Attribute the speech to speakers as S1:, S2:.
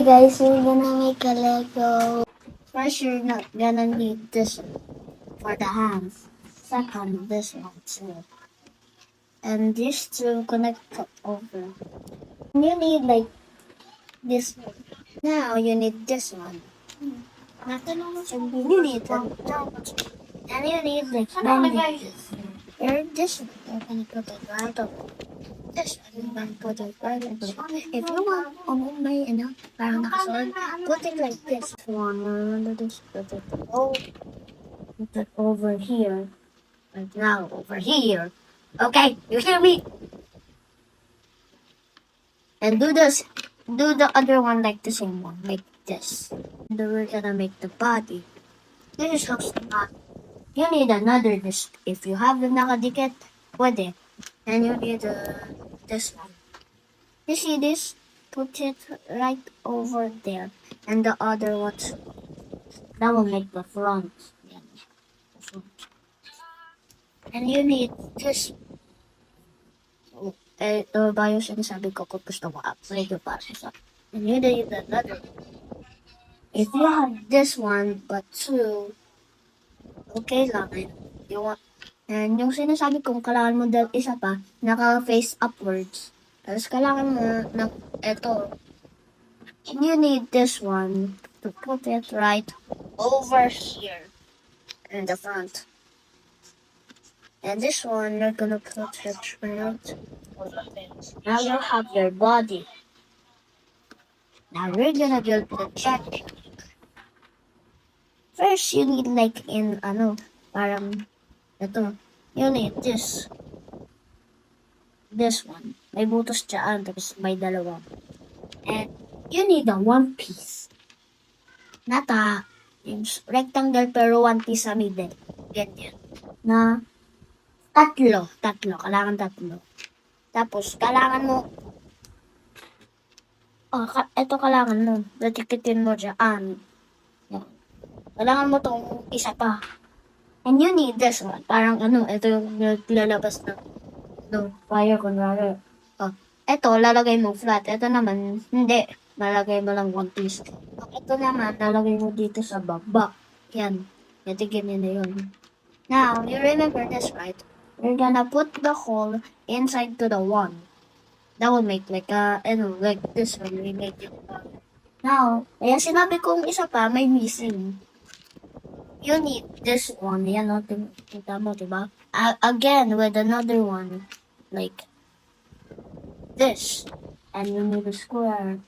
S1: guys, we're gonna make a Lego. First, you're not gonna need this for the hands. Second, this one too. And these two connect over. You need like this one. Now you need this one. And you need that. And you need like bandages. Or this one. You're gonna put it right over. This one, you're gonna put it right over. If you want may parang nakasunod, put it like this one. Remember this? Put it over here. And now over here. Okay, you hear me? And do this. Do the other one like the same one, like this. And then we're gonna make the body. This is how the body. You need another disc. If you have the nakadikit, pwede. And you need this one. You see this? Put it right over there. And the other one, that will make the front. Yan. The front. And you need this. Ito ba yung sinasabi ko kung gusto mo upgrade yung para sa. And you need another. If you have this one, but two, okay lang. You want, and yung sinasabi kong kailangan mo dahil isa pa, naka-face upwards. Tapos kailangan mo na ito. And you need this one to put it right over here in the front. And this one, you're gonna put it right. Now you have your body. Now we're gonna build the check. First, you need like parang ito. You need this. This one. May butos dyan, tapos may dalawa. And you need a one piece. Nata, yung rectangle pero one piece sa middle. Ganyan. Na tatlo. Kailangan tatlo. Tapos, kailangan mo ito kailangan mo. Natikitin mo dyan. Yan. Kailangan mo tong isa pa. And you need this one. Parang ito yung lalabas ng fire kunwari. Ito, lalagay mo flat. Ito naman, hindi. Lalagay mo lang one piece. Ito naman, lalagay mo dito sa baba. Yan. Natikitin na yun. Now, you remember this, right? We're gonna put the hole inside to the one. That will make like like this one. We make it. Now, kaya sinabi kong isa pa, may missing. You need this one. Yan o, kita mo, diba? Again, with another one. Like this. And you need a square.